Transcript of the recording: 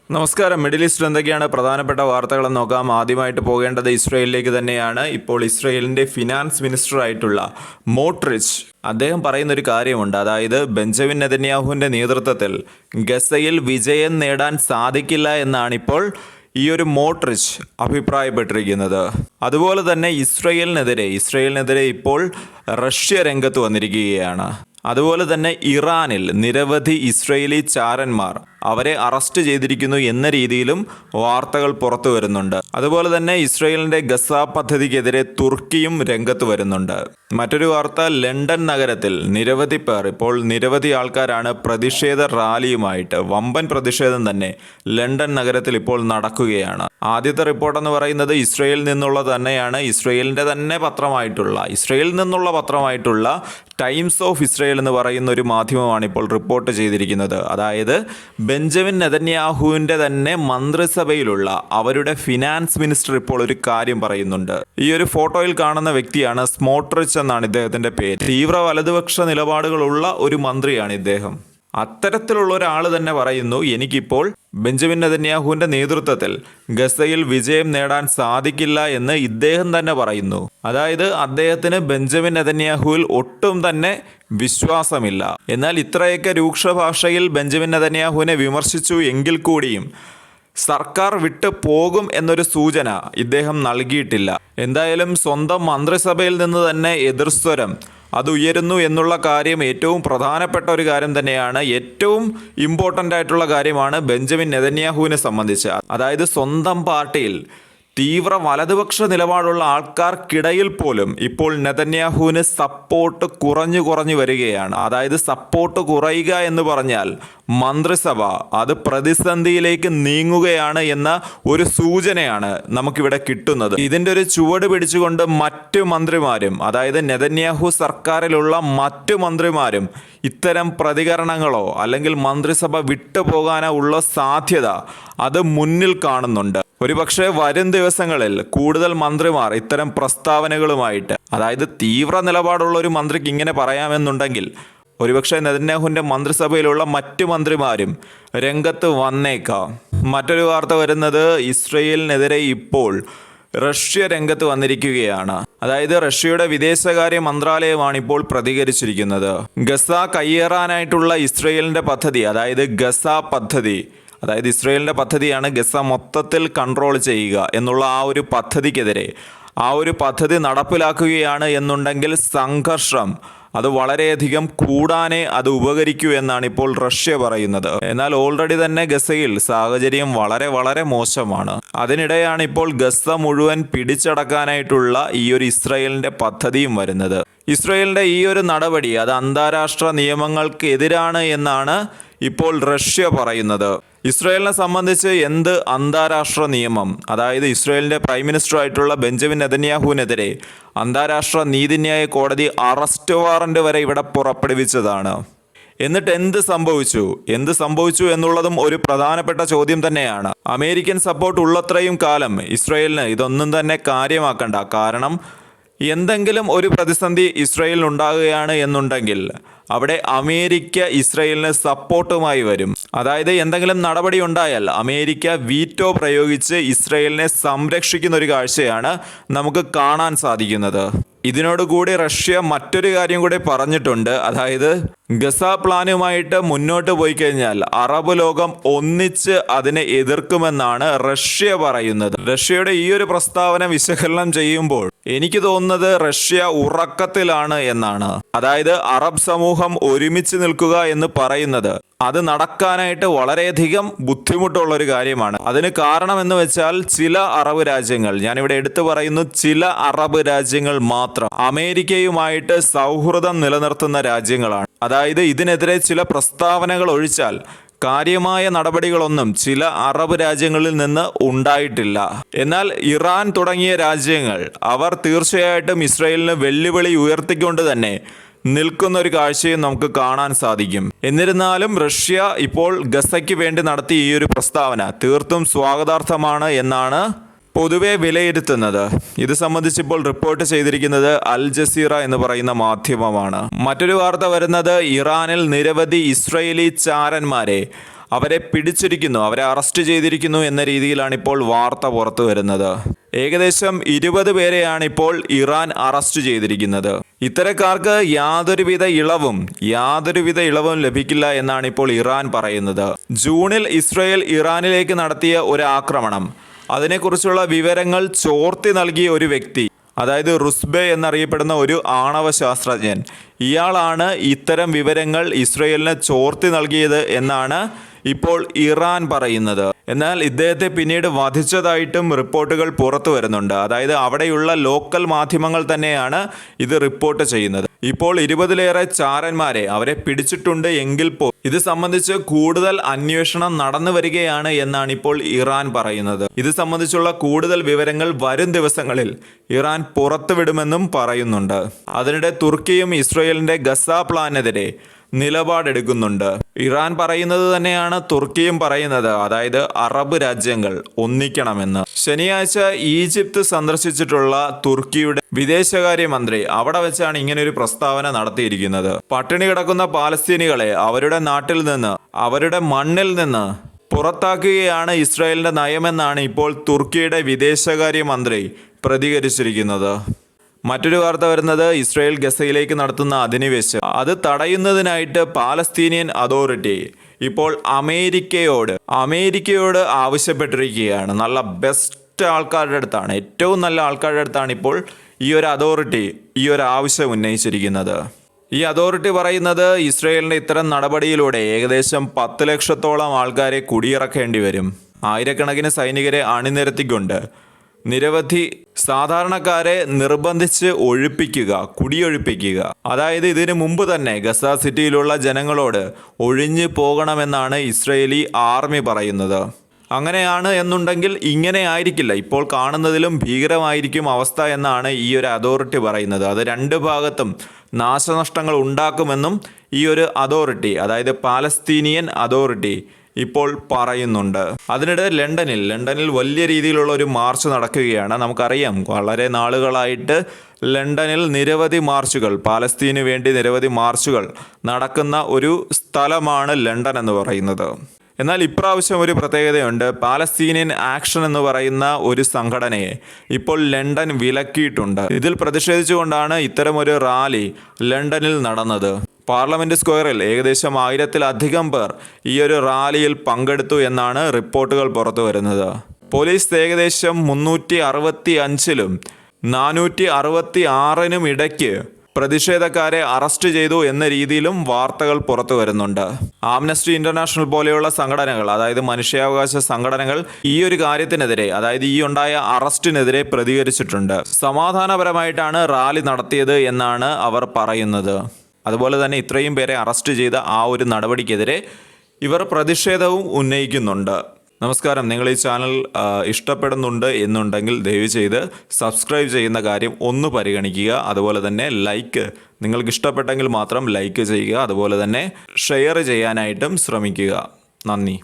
നമസ്കാരം. മിഡിൽ ഈസ്റ്റിൽ എന്തൊക്കെയാണ് പ്രധാനപ്പെട്ട വാർത്തകളെന്ന് നോക്കാം. ആദ്യമായിട്ട് പോകേണ്ടത് ഇസ്രയേലിലേക്ക് തന്നെയാണ്. ഇപ്പോൾ ഇസ്രയേലിൻ്റെ ഫിനാൻസ് മിനിസ്റ്റർ ആയിട്ടുള്ള മോട്രിച്ച് അദ്ദേഹം പറയുന്നൊരു കാര്യമുണ്ട്. അതായത് ബെഞ്ചമിൻ നെതന്യാഹുവിൻ്റെ നേതൃത്വത്തിൽ ഗസയിൽ വിജയം നേടാൻ സാധിക്കില്ല എന്നാണ് ഇപ്പോൾ ഈ ഒരു മോട്രിച്ച് അഭിപ്രായപ്പെട്ടിരിക്കുന്നത്. അതുപോലെ തന്നെ ഇസ്രയേലിനെതിരെ ഇപ്പോൾ റഷ്യ രംഗത്ത് വന്നിരിക്കുകയാണ്. അതുപോലെ തന്നെ ഇറാനിൽ നിരവധി ഇസ്രയേലി ചാരന്മാർ അവരെ അറസ്റ്റ് ചെയ്തിരിക്കുന്നു എന്ന രീതിയിലും വാർത്തകൾ പുറത്തു വരുന്നുണ്ട്. അതുപോലെ തന്നെ ഇസ്രയേലിൻ്റെ ഗസ പദ്ധതിക്കെതിരെ തുർക്കിയും രംഗത്ത് വരുന്നുണ്ട്. മറ്റൊരു വാർത്ത, ലണ്ടൻ നഗരത്തിൽ നിരവധി ആൾക്കാരാണ് പ്രതിഷേധ റാലിയുമായിട്ട്, വമ്പൻ പ്രതിഷേധം തന്നെ ലണ്ടൻ നഗരത്തിൽ ഇപ്പോൾ നടക്കുകയാണ്. ആദ്യത്തെ റിപ്പോർട്ടെന്ന് പറയുന്നത് ഇസ്രയേലിൽ നിന്നുള്ള പത്രമായിട്ടുള്ള ടൈംസ് ഓഫ് ഇസ്രയേൽ എന്ന് പറയുന്ന ഒരു മാധ്യമമാണ് ഇപ്പോൾ റിപ്പോർട്ട് ചെയ്തിരിക്കുന്നത്. അതായത് ബെഞ്ചമിൻ നെതന്യാഹുവിൻ്റെ തന്നെ മന്ത്രിസഭയിലുള്ള അവരുടെ ഫിനാൻസ് മിനിസ്റ്റർ ഇപ്പോൾ ഒരു കാര്യം പറയുന്നുണ്ട്. ഈ ഒരു ഫോട്ടോയിൽ കാണുന്ന വ്യക്തിയാണ് സ്മോട്രിച്ച് എന്നാണ് ഇദ്ദേഹത്തിൻ്റെ പേര്. തീവ്ര വലതുപക്ഷ നിലപാടുകളുള്ള ഒരു മന്ത്രിയാണ് ഇദ്ദേഹം. അത്തരത്തിലുള്ള ഒരാൾ തന്നെ പറയുന്നു, എനിക്കിപ്പോൾ ബെഞ്ചമിൻ നെതന്യാഹുവിൻ്റെ നേതൃത്വത്തിൽ ഗസയിൽ വിജയം നേടാൻ സാധിക്കില്ല എന്ന് ഇദ്ദേഹം തന്നെ പറയുന്നു. അതായത് അദ്ദേഹത്തിന് ബെഞ്ചമിൻ നെതന്യാഹുവിൽ ഒട്ടും തന്നെ വിശ്വാസമില്ല. എന്നാൽ ഇത്രയൊക്കെ രൂക്ഷ ഭാഷയിൽ ബെഞ്ചമിൻ നെതന്യാഹുവിനെ വിമർശിച്ചു എങ്കിൽ കൂടിയും സർക്കാർ വിട്ടു പോകും എന്നൊരു സൂചന ഇദ്ദേഹം നൽകിയിട്ടില്ല. എന്തായാലും സ്വന്തം മന്ത്രിസഭയിൽ നിന്ന് തന്നെ എതിർസ്വരം അത് ഉയരുന്നു എന്നുള്ള കാര്യം ഏറ്റവും പ്രധാനപ്പെട്ട ഒരു കാര്യം തന്നെയാണ്. ഏറ്റവും ഇമ്പോർട്ടൻ്റ് ആയിട്ടുള്ള കാര്യമാണ് ബെഞ്ചമിൻ നെതന്യാഹുവിനെ സംബന്ധിച്ച്. അതായത് സ്വന്തം പാർട്ടിയിൽ തീവ്ര വലതുപക്ഷ നിലപാടുള്ള ആൾക്കാർക്കിടയിൽ പോലും ഇപ്പോൾ നെതന്യാഹുവിന് സപ്പോർട്ട് കുറഞ്ഞു വരികയാണ്. അതായത് സപ്പോർട്ട് കുറയുക എന്ന് പറഞ്ഞാൽ മന്ത്രിസഭ അത് പ്രതിസന്ധിയിലേക്ക് നീങ്ങുകയാണ് എന്ന ഒരു സൂചനയാണ് നമുക്കിവിടെ കിട്ടുന്നത്. ഇതിൻ്റെ ഒരു ചുവട് പിടിച്ചുകൊണ്ട് മറ്റു മന്ത്രിമാരും, അതായത് നെതന്യാഹു സർക്കാരിലുള്ള മറ്റു മന്ത്രിമാരും ഇത്തരം പ്രതികരണങ്ങളോ അല്ലെങ്കിൽ മന്ത്രിസഭ വിട്ടുപോകാനോ ഉള്ള സാധ്യത അത് മുന്നിൽ കാണുന്നുണ്ട്. ഒരുപക്ഷെ വരും ദിവസങ്ങളിൽ കൂടുതൽ മന്ത്രിമാർ ഇത്തരം പ്രസ്താവനകളുമായിട്ട്, അതായത് തീവ്ര നിലപാടുള്ള ഒരു മന്ത്രിക്ക് ഇങ്ങനെ പറയാമെന്നുണ്ടെങ്കിൽ ഒരുപക്ഷെ നെതന്യാഹുവിൻ്റെ മന്ത്രിസഭയിലുള്ള മറ്റു മന്ത്രിമാരും രംഗത്ത് വന്നേക്കാം. മറ്റൊരു വാർത്ത വരുന്നത്, ഇസ്രയേലിനെതിരെ ഇപ്പോൾ റഷ്യ രംഗത്ത് വന്നിരിക്കുകയാണ്. അതായത് റഷ്യയുടെ വിദേശകാര്യ മന്ത്രാലയമാണ് ഇപ്പോൾ പ്രതികരിച്ചിരിക്കുന്നത്. ഗസ കയ്യേറാനായിട്ടുള്ള ഇസ്രയേലിൻ്റെ പദ്ധതി, അതായത് ഇസ്രയേലിൻ്റെ പദ്ധതിയാണ് ഗസ മൊത്തത്തിൽ കൺട്രോൾ ചെയ്യുക എന്നുള്ള ആ ഒരു പദ്ധതിക്കെതിരെ, ആ ഒരു പദ്ധതി നടപ്പിലാക്കുകയാണ് എന്നുണ്ടെങ്കിൽ സംഘർഷം അത് വളരെയധികം കൂടാനേ അത് ഉപകരിക്കൂ എന്നാണ് ഇപ്പോൾ റഷ്യ പറയുന്നത്. എന്നാൽ ഓൾറെഡി തന്നെ ഗസയിൽ സാഹചര്യം വളരെ മോശമാണ്. അതിനിടെയാണ് ഇപ്പോൾ ഗസ മുഴുവൻ പിടിച്ചടക്കാനായിട്ടുള്ള ഈ ഒരു ഇസ്രയേലിൻ്റെ പദ്ധതിയും വരുന്നത്. ഇസ്രയേലിൻ്റെ ഈ ഒരു നടപടി അത് അന്താരാഷ്ട്ര നിയമങ്ങൾക്ക് എതിരാണ് എന്നാണ് ഇപ്പോൾ റഷ്യ പറയുന്നത്. ഇസ്രയേലിനെ സംബന്ധിച്ച് എന്ത് അന്താരാഷ്ട്ര നിയമം, അതായത് ഇസ്രയേലിൻ്റെ പ്രൈം മിനിസ്റ്റർ ആയിട്ടുള്ള ബെഞ്ചമിൻ നെതന്യാഹുവിനെതിരെ അന്താരാഷ്ട്ര നീതിന്യായ കോടതി അറസ്റ്റ് വാറന്റ് വരെ ഇവിടെ പുറപ്പെടുവിച്ചതാണ്. എന്നിട്ട് എന്ത് സംഭവിച്ചു എന്നുള്ളതും ഒരു പ്രധാനപ്പെട്ട ചോദ്യം തന്നെയാണ്. അമേരിക്കൻ സപ്പോർട്ട് ഉള്ളത്രയും കാലം ഇസ്രയേലിന് ഇതൊന്നും തന്നെ കാര്യമാക്കണ്ട. കാരണം എന്തെങ്കിലും ഒരു പ്രതിസന്ധി ഇസ്രയേലിനുണ്ടാകുകയാണ് എന്നുണ്ടെങ്കിൽ അവിടെ അമേരിക്ക ഇസ്രയേലിന് സപ്പോർട്ടുമായി വരും. അതായത് എന്തെങ്കിലും നടപടി ഉണ്ടായാൽ അമേരിക്ക വീറ്റോ പ്രയോഗിച്ച് ഇസ്രയേലിനെ സംരക്ഷിക്കുന്ന ഒരു കാഴ്ചയാണ് നമുക്ക് കാണാൻ സാധിക്കുന്നത്. ഇതിനോടുകൂടി റഷ്യ മറ്റൊരു കാര്യം കൂടി പറഞ്ഞിട്ടുണ്ട്. അതായത് ഗസ പ്ലാനുമായിട്ട് മുന്നോട്ട് പോയി കഴിഞ്ഞാൽ അറബ് ലോകം ഒന്നിച്ച് അതിനെ എതിർക്കുമെന്നാണ് റഷ്യ പറയുന്നത്. റഷ്യയുടെ ഈ ഒരു പ്രസ്താവന വിശകലനം ചെയ്യുമ്പോൾ എനിക്ക് തോന്നുന്നത് റഷ്യ ഉറക്കത്തിലാണ് എന്നാണ്. അതായത് അറബ് സമൂഹം ഒരുമിച്ച് നിൽക്കുക എന്ന് പറയുന്നത് അത് നടക്കാനായിട്ട് വളരെയധികം ബുദ്ധിമുട്ടുള്ളൊരു കാര്യമാണ്. അതിന് കാരണമെന്ന് വെച്ചാൽ ചില അറബ് രാജ്യങ്ങൾ, ഞാനിവിടെ എടുത്തു പറയുന്നു ചില അറബ് രാജ്യങ്ങൾ മാത്രം അമേരിക്കയുമായിട്ട് സൗഹൃദം നിലനിർത്തുന്ന രാജ്യങ്ങളാണ്. അതായത് ഇതിനെതിരെ ചില പ്രസ്താവനകൾ ഒഴിച്ചാൽ കാര്യമായ നടപടികളൊന്നും ചില അറബ് രാജ്യങ്ങളിൽ നിന്ന് ഉണ്ടായിട്ടില്ല. എന്നാൽ ഇറാൻ തുടങ്ങിയ രാജ്യങ്ങൾ അവർ തീർച്ചയായിട്ടും ഇസ്രയേലിന് വെല്ലുവിളി ഉയർത്തിക്കൊണ്ട് തന്നെ നിൽക്കുന്ന ഒരു കാഴ്ചയും നമുക്ക് കാണാൻ സാധിക്കും. എന്നിരുന്നാലും റഷ്യ ഇപ്പോൾ ഗസയ്ക്ക് വേണ്ടി നടത്തിയ ഈ ഒരു പ്രസ്താവന തീർത്തും സ്വാഗതാർഹമാണ് എന്നാണ് പൊതുവെ വിലയിരുത്തുന്നത്. ഇത് സംബന്ധിച്ചിപ്പോൾ റിപ്പോർട്ട് ചെയ്തിരിക്കുന്നത് അൽ ജസീറ എന്ന് പറയുന്ന മാധ്യമമാണ്. മറ്റൊരു വാർത്ത വരുന്നത്, ഇറാനിൽ നിരവധി ഇസ്രയേലി ചാരന്മാരെ അവരെ പിടിച്ചിരിക്കുന്നു, അവരെ അറസ്റ്റ് ചെയ്തിരിക്കുന്നു എന്ന രീതിയിലാണ് ഇപ്പോൾ വാർത്ത പുറത്തു വരുന്നത്. ഏകദേശം 20 പേരെയാണ് ഇപ്പോൾ ഇറാൻ അറസ്റ്റ് ചെയ്തിരിക്കുന്നത്. ഇത്തരക്കാർക്ക് യാതൊരുവിധ ഇളവും ലഭിക്കില്ല എന്നാണ് ഇപ്പോൾ ഇറാൻ പറയുന്നത്. ജൂണിൽ ഇസ്രയേൽ ഇറാനിലേക്ക് നടത്തിയ ഒരു ആക്രമണം, അതിനെക്കുറിച്ചുള്ള വിവരങ്ങൾ ചോർത്തി നൽകിയ ഒരു വ്യക്തി, അതായത് റുസ്ബെ എന്നറിയപ്പെടുന്ന ഒരു ആണവ ശാസ്ത്രജ്ഞൻ, ഇയാളാണ് ഇത്തരം വിവരങ്ങൾ ഇസ്രയേലിന് ചോർത്തി നൽകിയത് എന്നാണ് ഇപ്പോൾ ഇറാൻ പറയുന്നത്. എന്നാൽ ഇദ്ദേഹത്തെ പിന്നീട് വധിച്ചതായിട്ടും റിപ്പോർട്ടുകൾ പുറത്തു വരുന്നുണ്ട്. അതായത് അവിടെയുള്ള ലോക്കൽ മാധ്യമങ്ങൾ തന്നെയാണ് ഇത് റിപ്പോർട്ട് ചെയ്യുന്നത്. ഇപ്പോൾ 20-ലേറെ ചാരന്മാരെ അവരെ പിടിച്ചിട്ടുണ്ട് എങ്കിൽ ഇത് സംബന്ധിച്ച് കൂടുതൽ അന്വേഷണം നടന്നു വരികയാണ് എന്നാണ് ഇപ്പോൾ ഇറാൻ പറയുന്നത്. ഇത് സംബന്ധിച്ചുള്ള കൂടുതൽ വിവരങ്ങൾ വരും ദിവസങ്ങളിൽ ഇറാൻ പുറത്തുവിടുമെന്നും പറയുന്നുണ്ട്. അതിനിടെ തുർക്കിയും ഇസ്രയേലിന്റെ ഗസ പ്ലാനെതിരെ നിലപാടെടുക്കുന്നുണ്ട്. ഇറാൻ പറയുന്നത് തന്നെയാണ് തുർക്കിയും പറയുന്നത്, അതായത് അറബ് രാജ്യങ്ങൾ ഒന്നിക്കണമെന്ന്. ശനിയാഴ്ച ഈജിപ്ത് സന്ദർശിച്ചിട്ടുള്ള തുർക്കിയുടെ വിദേശകാര്യമന്ത്രി അവിടെ വെച്ചാണ് ഇങ്ങനൊരു പ്രസ്താവന നടത്തിയിരിക്കുന്നത്. പട്ടിണി കിടക്കുന്ന പാലസ്തീനികളെ അവരുടെ നാട്ടിൽ നിന്ന്, അവരുടെ മണ്ണിൽ നിന്ന് പുറത്താക്കുകയാണ് ഇസ്രായേലിന്റെ നയമെന്നാണ് ഇപ്പോൾ തുർക്കിയുടെ വിദേശകാര്യമന്ത്രി പ്രതികരിച്ചിരിക്കുന്നത്. മറ്റൊരു വാർത്ത വരുന്നത് ഇസ്രായേൽ ഗസയിലേക്ക് നടത്തുന്ന അധിനിവേശം അത് തടയുന്നതിനായിട്ട് പാലസ്തീനിയൻ അതോറിറ്റി ഇപ്പോൾ അമേരിക്കയോട് ആവശ്യപ്പെട്ടിരിക്കുകയാണ്. നല്ല ബെസ്റ്റ് ആൾക്കാരുടെ അടുത്താണ്, ഏറ്റവും നല്ല ആൾക്കാരുടെ അടുത്താണ് ഇപ്പോൾ ഈ ഒരു അതോറിറ്റി ഈ ഒരു ആവശ്യം ഉന്നയിച്ചിരിക്കുന്നത്. ഈ അതോറിറ്റി പറയുന്നത് ഇസ്രായേലിന്റെ ഇത്തരം നടപടിയിലൂടെ ഏകദേശം 10 ലക്ഷത്തോളം ആൾക്കാരെ കുടിയിറക്കേണ്ടി വരും. ആയിരക്കണക്കിന് സൈനികരെ അണിനിരത്തിക്കൊണ്ട് നിരവധി സാധാരണക്കാരെ നിർബന്ധിച്ച് കുടിയൊഴിപ്പിക്കുക. അതായത് ഇതിനു മുമ്പ് തന്നെ ഗസ സിറ്റിയിലുള്ള ജനങ്ങളോട് ഒഴിഞ്ഞു പോകണമെന്നാണ് ഇസ്രയേലി ആർമി പറയുന്നത്. അങ്ങനെയാണ് എന്നുണ്ടെങ്കിൽ ഇങ്ങനെ ആയിരിക്കില്ല, ഇപ്പോൾ കാണുന്നതിലും ഭീകരമായിരിക്കും അവസ്ഥ എന്നാണ് ഈ ഒരു അതോറിറ്റി പറയുന്നത്. അത് 2 ഭാഗത്തും നാശനഷ്ടങ്ങൾ ഉണ്ടാക്കുമെന്നും ഈ ഒരു അതോറിറ്റി, അതായത് പാലസ്തീനിയൻ അതോറിറ്റി ഇപ്പോൾ പറയുന്നുണ്ട്. അതിനിടെ ലണ്ടനിൽ വലിയ രീതിയിലുള്ള ഒരു മാർച്ച് നടക്കുകയാണ്. നമുക്കറിയാം, വളരെ നാളുകളായിട്ട് ലണ്ടനിൽ നിരവധി മാർച്ചുകൾ, പാലസ്തീന് വേണ്ടി നിരവധി മാർച്ചുകൾ നടക്കുന്ന ഒരു സ്ഥലമാണ് ലണ്ടൻ എന്ന് പറയുന്നത്. എന്നാൽ ഇപ്രാവശ്യം ഒരു പ്രത്യേകതയുണ്ട്. പാലസ്തീനിയൻ ആക്ഷൻ എന്ന് പറയുന്ന ഒരു സംഘടനയെ ഇപ്പോൾ ലണ്ടൻ വിലക്കിയിട്ടുണ്ട്. ഇതിൽ പ്രതിഷേധിച്ചുകൊണ്ടാണ് ഇത്തരമൊരു റാലി ലണ്ടനിൽ നടന്നത്. പാർലമെന്റ് സ്ക്വയറിൽ ഏകദേശം 1000-ലധികം പേർ ഈ ഒരു റാലിയിൽ പങ്കെടുത്തു എന്നാണ് റിപ്പോർട്ടുകൾ പുറത്തു വരുന്നത്. പോലീസ് ഏകദേശം 365-ലും 466-നും ഇടയ്ക്ക് പ്രതിഷേധക്കാരെ അറസ്റ്റ് ചെയ്തു എന്ന രീതിയിലും വാർത്തകൾ പുറത്തു വരുന്നുണ്ട്. ആംനസ്റ്റി ഇന്റർനാഷണൽ പോലെയുള്ള സംഘടനകൾ, അതായത് മനുഷ്യാവകാശ സംഘടനകൾ ഈ ഒരു കാര്യത്തിനെതിരെ, അതായത് ഈ ഉണ്ടായ അറസ്റ്റിനെതിരെ പ്രതികരിച്ചിട്ടുണ്ട്. സമാധാനപരമായിട്ടാണ് റാലി നടത്തിയത് എന്നാണ് അവർ പറയുന്നത്. അതുപോലെ തന്നെ ഇത്രയും പേരെ അറസ്റ്റ് ചെയ്ത ആ ഒരു നടപടിക്കെതിരെ ഇവർ പ്രതിഷേധവും ഉന്നയിക്കുന്നുണ്ട്. നമസ്കാരം, നിങ്ങൾ ഈ ചാനൽ ഇഷ്ടപ്പെടുന്നുണ്ട് എന്നുണ്ടെങ്കിൽ ദയവ് ചെയ്ത് സബ്സ്ക്രൈബ് ചെയ്യുന്ന കാര്യം ഒന്ന് പരിഗണിക്കുക. അതുപോലെ തന്നെ നിങ്ങൾക്ക് ഇഷ്ടപ്പെട്ടെങ്കിൽ മാത്രം ലൈക്ക് ചെയ്യുക. അതുപോലെ തന്നെ ഷെയർ ചെയ്യാനായിട്ടും ശ്രമിക്കുക. നന്ദി.